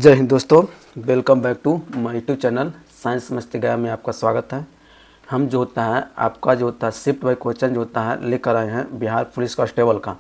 जय हिंद दोस्तों, welcome back to my YouTube channel science मस्ती गया में आपका स्वागत है। हम जो होता है आपका जो होता है शिफ्ट बाई क्वेश्चन जो होता है लेकर आए हैं बिहार पुलिस कांस्टेबल का।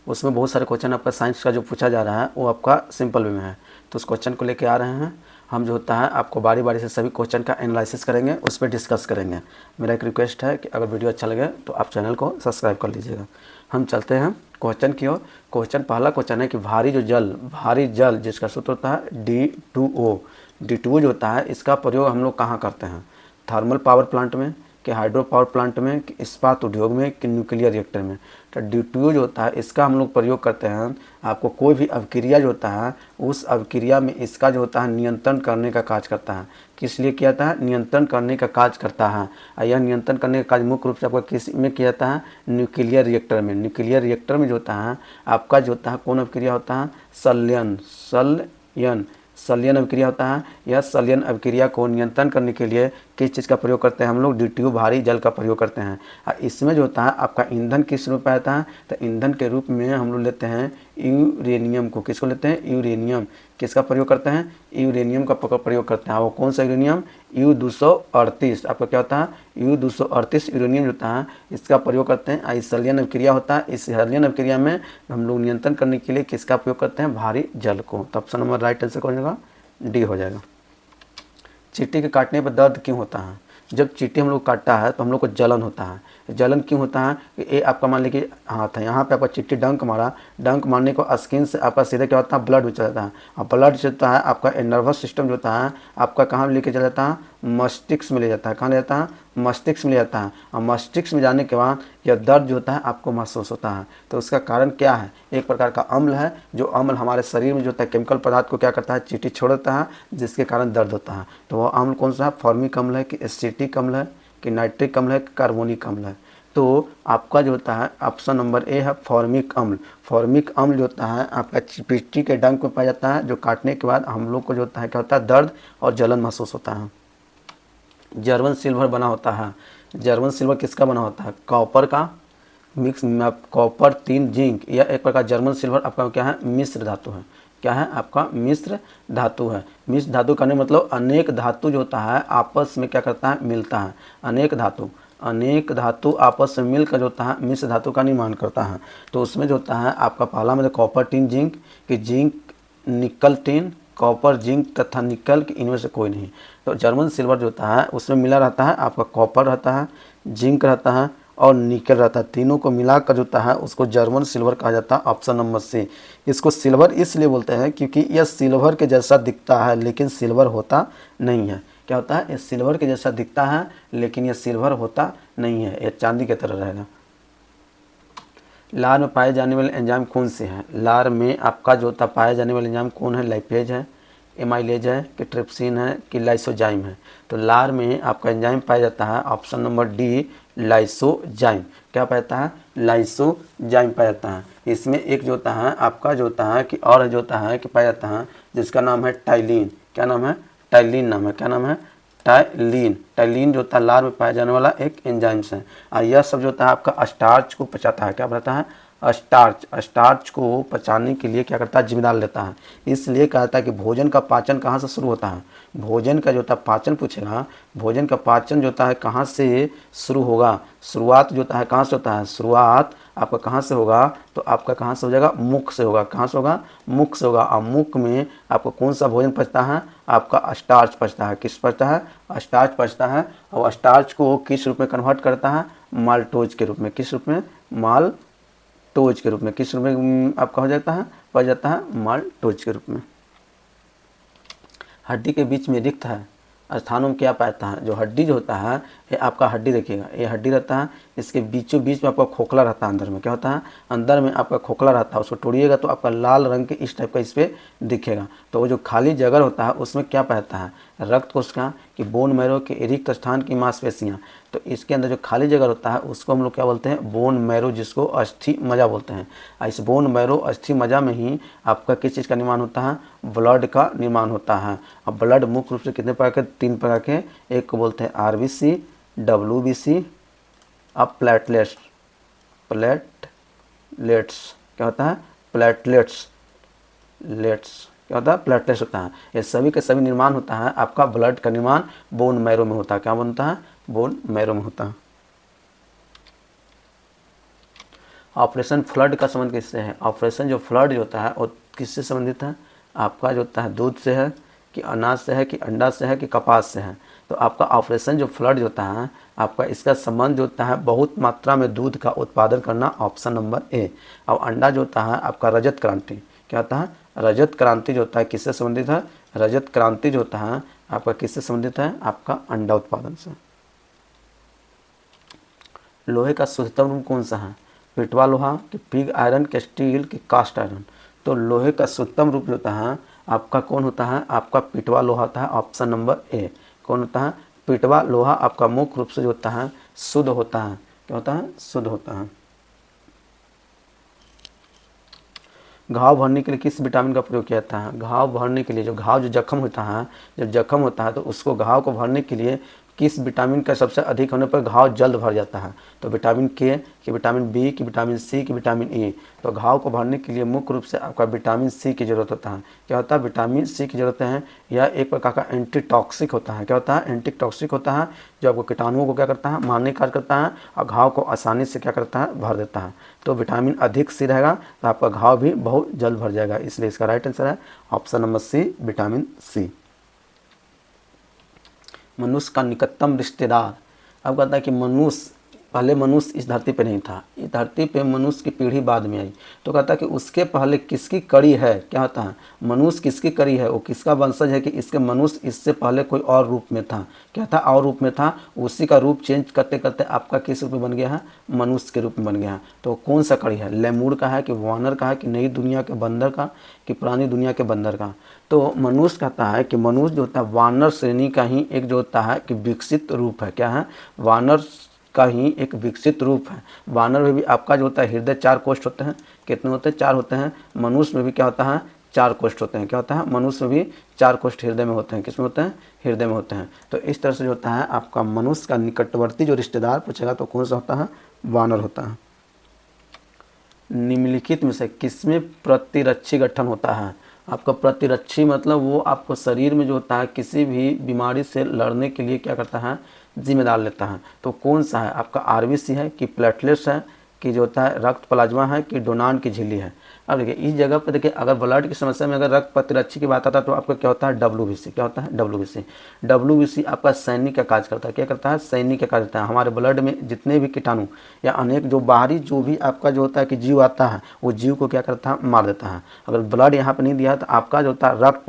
उसमें बहुत सारे क्वेश्चन आपका साइंस का जो पूछा जा रहा है वो आपका सिंपल वे में है, तो उस क्वेश्चन को लेकर आ रहे हैं। हम जो होता है आपको बारी बारी से सभी क्वेश्चन का एनालिसिस करेंगे, उस पर डिस्कस करेंगे। मेरा एक रिक्वेस्ट है कि अगर वीडियो अच्छा लगे तो आप चैनल को सब्सक्राइब कर लीजिएगा। हम चलते हैं क्वेश्चन की ओर। क्वेश्चन पहला क्वेश्चन है कि भारी जल जिसका सूत्र होता है D2O। D2O जो होता है इसका प्रयोग हम लोग कहाँ करते हैं? थर्मल पावर प्लांट में, कि हाइड्रो पावर प्लांट में, कि इस्पात उद्योग में, कि न्यूक्लियर रिएक्टर में। तो D2O जो होता है इसका हम लोग प्रयोग करते हैं। आपको कोई भी अवक्रिया जो होता है उस अवक्रिया में इसका जो होता है नियंत्रण करने का कार्य करता है। किस लिए किया जाता है? नियंत्रण करने का कार्य करता है। और यह नियंत्रण करने का कार्य मुख्य रूप से आपका किस में किया जाता है? न्यूक्लियर रिएक्टर में। न्यूक्लियर रिएक्टर में जो होता है आपका जो होता है कौन अवक्रिया होता है? संलयन अभिक्रिया होता है। यह संलयन अभिक्रिया को नियंत्रण करने के लिए किस चीज़ का प्रयोग करते हैं? हम लोग D2O भारी जल का प्रयोग करते हैं। और इसमें जो होता है आपका ईंधन किस रूप में आता है? तो ईंधन के रूप में हम लोग लेते हैं यूरेनियम को। किसको लेते हैं? यूरेनियम। किसका प्रयोग करते हैं? यूरेनियम का प्रयोग करते हैं। वो कौन सा यूरेनियम? U238। आपका क्या होता है? U238 यूरेनियम होता है, इसका प्रयोग करते हैं। इस संलयन अभिक्रिया होता है, इस संलयन अभिक्रिया में हम लोग नियंत्रण करने के लिए किसका प्रयोग करते हैं? भारी जल को। तो ऑप्शन नंबर राइट आंसर कौन होगा? डी हो जाएगा। चींटी के काटने पर दर्द क्यों होता है? जब चींटी हम लोग काटता है तो हम लोग को जलन होता है। जलन क्यों होता है? ये आपका मान लीजिए हाथ है, यहाँ पे आपका चींटी डंक मारा, डंक मारने को स्किन से आपका सीधे क्या होता है? ब्लड चला जाता है। और ब्लड चलता है आपका नर्वस सिस्टम जो होता है आपका कहाँ लेके चला जाता है? मस्तिष्क में ले जाता है। कहाँ ले जाता है? मस्तिष्क में ले जाता है। और मस्तिष्क में जाने के बाद यह दर्द जो होता है आपको महसूस होता है। तो उसका कारण क्या है? एक प्रकार का अम्ल है, जो अम्ल हमारे शरीर में जो होता है केमिकल पदार्थ को क्या करता है? चींटी छोड़ देता है, जिसके कारण दर्द होता है। तो वह अम्ल कौन सा है? फॉर्मिक अम्ल है, कि एसिटिक अम्ल है, कि नाइट्रिक अम्ल है, कि कार्बोनिक अम्ल है? तो आपका जो होता है ऑप्शन नंबर ए है फॉर्मिक अम्ल। फॉर्मिक अम्ल जो होता है आपका चींटी के डंक में पाया जाता है, जो काटने के बाद हम लोग को जो होता है क्या होता है? दर्द और जलन महसूस होता है। जर्मन सिल्वर बना होता है। जर्मन सिल्वर किसका बना होता है? कॉपर का मिक्स, कॉपर 3 जिंक। यह एक प्रकार जर्मन सिल्वर आपका क्या है? मिश्र धातु है। क्या है? आपका मिश्र धातु है। मिश्र धातु करने मतलब अनेक धातु जो होता है आपस में क्या करता है? मिलता है। अनेक धातु आपस में मिलकर जो होता है मिश्र धातु का निर्माण करता है। तो उसमें जो होता है आपका पहला में कॉपर 3 जिंक, कि जिंक निकल 3, कॉपर जिंक तथा निकल, कि इनमें से कोई नहीं। तो जर्मन सिल्वर जो होता है उसमें मिला रहता है आपका कॉपर रहता है, जिंक रहता है और निकल रहता है। तीनों को मिलाकर जो होता है उसको जर्मन सिल्वर कहा जाता है। Option number C. इसको सिल्वर इसलिए बोलते हैं क्योंकि यह सिल्वर के जैसा दिखता है लेकिन सिल्वर होता नहीं है। क्या होता है? ये सिल्वर के जैसा दिखता है लेकिन यह सिल्वर होता नहीं है, यह चांदी की तरह रहेगा। लार में पाए जाने वाले एंजाइम कौन से हैं? लार में आपका जो होता पाए जाने वाले एंजाइम कौन है? लाइपेज है, एमाइलेज है, कि ट्रिप्सिन है, कि लाइसोजाइम है? तो लार में आपका एंजाइम पाया जाता है ऑप्शन नंबर डी लाइसोजाइम। क्या पाया जाता है? लाइसोजाइम पाया जाता है। इसमें एक जो होता है आपका जो होता है कि और जो होता है कि पाया जाता है जिसका नाम है टाइलिन। क्या नाम है? टाइलिन नाम है। क्या नाम है? टाइलिन। टाइलिन जो होता है लार में पाया जाने वाला एक एंजाइम्स है। और यह सब जो होता है आपका स्टार्च को पचाता है। क्या बताता है? स्टार्च को पचाने के लिए क्या करता है? जिम्मेदार लेता है। इसलिए कहता है कि भोजन का पाचन कहाँ से शुरू होता है? भोजन का जो होता है पाचन पूछेगा, भोजन का पाचन जो होता है कहाँ से शुरू होगा? शुरुआत जो होता है कहाँ से होता है? शुरुआत आपका कहाँ से होगा? तो आपका कहाँ से हो जाएगा? मुख से होगा। कहाँ से होगा? मुख से होगा। और मुख में आपको कौन सा भोजन पचता है? आपका स्टार्च पचता है। किस पचता है? स्टार्च पचता है। और स्टार्च को किस रूप में कन्वर्ट करता है? माल्टोज के रूप में। किस रूप में? माल्टोज के रूप में। किस रूप में आपका हो जाता है? पच जाता है माल्टोज के रूप में। हड्डी के बीच में रिक्त है स्थानों में क्या पाता है? जो हड्डी जो होता है ये आपका हड्डी देखिएगा, ये हड्डी रहता है, इसके बीचों बीच में आपका खोखला रहता है। अंदर में क्या होता है? अंदर में आपका खोखला रहता है। उसको तोड़िएगा तो आपका लाल रंग के इस टाइप का इस पर दिखेगा। तो वो जो खाली जगह होता है उसमें क्या पाता है? रक्त कोशिका, कि बोन मैरो के रिक्त स्थान की मांसपेशियाँ। तो इसके अंदर जो खाली जगह होता है उसको हम लोग क्या बोलते हैं? बोन मैरो, जिसको अस्थि मज्जा बोलते हैं। इस बोन मैरो अस्थि मज्जा में ही आपका किस चीज़ का निर्माण होता है? ब्लड का निर्माण होता है। अब ब्लड मुख्य रूप से कितने प्रकार के? 3 प्रकार के। एक को बोलते हैं आरबीसी, डब्ल्यूबीसी, अब प्लेटलेट्स। प्लेटलेट्स क्या होता है? प्लेटलेट्स क्या होता है, प्लेटलेट्स होता है। ये सभी के सभी निर्माण होता है आपका ब्लड का निर्माण बोन मैरो में होता है। क्या बनता है, बोन मैरो में होता है। ऑपरेशन फ्लड का संबंध किससे है, ऑपरेशन जो फ्लड जो होता है वो किससे संबंधित है, आपका जो होता है दूध से है कि अनाज से है कि अंडा से है कि कपास से है। तो आपका ऑपरेशन जो फ्लड जो होता है आपका इसका संबंध जो होता है बहुत मात्रा में दूध का उत्पादन करना, ऑप्शन नंबर ए। और अंडा जो होता है आपका रजत क्रांति, क्या होता है, रजत क्रांति जो होता है किससे संबंधित है, रजत क्रांति जो होता है आपका किससे संबंधित है, आपका अंडा उत्पादन से। लोहे का शुद्धतम रूप कौन सा है, पिटवा लोहा कि पिग आयरन के स्टील कि कास्ट आयरन। तो लोहे का शुद्धतम रूप होता है आपका कौन होता है, आपका पिटवा लोहा होता है, ऑप्शन नंबर ए। कौन होता है, पिटवा लोहा आपका मुख्य रूप से जो होता है शुद्ध होता है, क्या होता है, शुद्ध होता है। घाव भरने के लिए किस विटामिन का प्रयोग किया जाता है, घाव भरने के लिए, जो घाव जो जख्म होता है, जब जख्म होता है तो उसको घाव को भरने के लिए किस विटामिन का सबसे अधिक होने पर घाव जल्द भर जाता है, तो विटामिन के कि विटामिन बी कि विटामिन सी कि विटामिन ई। तो घाव को भरने के लिए मुख्य रूप से आपका विटामिन सी की जरूरत होता है। क्या होता है, विटामिन सी की जरूरत है। यह एक प्रकार का एंटीटॉक्सिक होता है, क्या होता है, एंटीटॉक्सिक होता है, जो आपको कीटाणुओं को क्या करता है, मारने का कार्य करता है और घाव को आसानी से क्या करता है, भर देता है। तो विटामिन अधिक सी रहेगा तो आपका घाव भी बहुत जल्द भर जाएगा, इसलिए इसका राइट आंसर है option number C, vitamin C. मनुष्य का निकटतम रिश्तेदार, अब कहता है कि मनुष्य, पहले मनुष्य इस धरती पे नहीं था, इस धरती पे मनुष्य की पीढ़ी बाद में आई। तो कहता है कि उसके पहले किसकी कड़ी है, क्या होता है, मनुष्य किसकी कड़ी है, वो किसका वंशज है कि इसके मनुष्य इससे पहले कोई और रूप में था, क्या था, और रूप में था, उसी का रूप चेंज करते करते आपका किस रूप में बन गया है, मनुष्य के रूप में बन गया है। तो कौन सा कड़ी है, लेमूर का है कि वानर का है कि नई दुनिया के बंदर का कि पुरानी दुनिया के बंदर का। तो मनुष्य कहता है कि मनुष्य जो होता है वानर श्रेणी का ही एक जो होता है कि विकसित रूप है, क्या है, वानर का ही एक विकसित रूप है। वानर में भी आपका जो होता है हृदय 4 कोष्ठ होते हैं, कितने होते हैं, 4 होते हैं। मनुष्य में भी क्या होता है, 4 कोष्ठ होते हैं, क्या होता है, मनुष्य में भी 4 कोष्ठ हृदय में होते हैं, किसमें होते हैं, हृदय में होते हैं। तो इस तरह से जो होता है आपका मनुष्य का निकटवर्ती जो रिश्तेदार पूछेगा तो कौन सा होता है, वानर होता है। निम्नलिखित में से किसमें प्रतिरक्षी गठन होता है, आपका प्रतिरक्षी मतलब वो आपको शरीर में जो होता है किसी भी बीमारी से लड़ने के लिए क्या करता है, जिम्मेदार लेता है। तो कौन सा है, आपका आरबीसी है कि प्लेटलेट्स है कि जो होता है रक्त प्लाज्मा है कि डोनान की झिल्ली है। अब देखिए इस जगह पर देखिए अगर ब्लड की समस्या में अगर रक्त प्रतिरक्षी की बात आता है तो आपका क्या होता है, डब्ल्यूबीसी, क्या होता है, डब्ल्यूबीसी। डब्ल्यूबीसी आपका सैनिक का कार्य करता है, क्या करता है, सैनिक का कार्य करता है। हमारे ब्लड में जितने भी कीटाणु या अनेक जो बाहरी जो भी आपका जो होता है कि जीव आता है वो जीव को क्या करता है, मार देता है। अगर ब्लड यहाँ पर नहीं दिया तो आपका जो होता है रक्त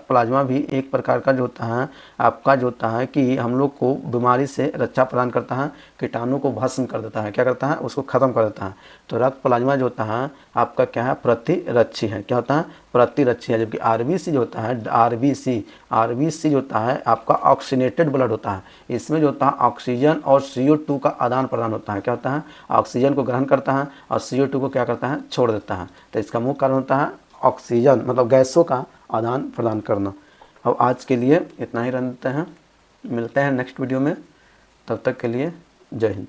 प्लाज्मा भी एक प्रकार का जो होता है आपका जो होता है कि हम लोग को बीमारी से रक्षा प्रदान करता है, कीटाणु को भस्म कर देता है, क्या करता है, उसको खत्म कर देता है। तो रक्त प्लाज्मा जो होता है आपका क्या है, प्रतिरक्षी है, क्या होता है, प्रतिरक्षी है। जबकि आरबीसी जो होता है, आरबीसी जो होता है आपका ऑक्सीनेटेड ब्लड होता है। इसमें जो होता है ऑक्सीजन और CO2 का आदान प्रदान होता है, क्या होता है, ऑक्सीजन को ग्रहण करता है और CO2 को क्या करता है, छोड़ देता है। तो इसका मुख्य कारण होता है ऑक्सीजन मतलब गैसों का आदान प्रदान करना। अब आज के लिए इतना ही रहते हैं, मिलते हैं नेक्स्ट वीडियो में, तब तक के लिए जय हिंद।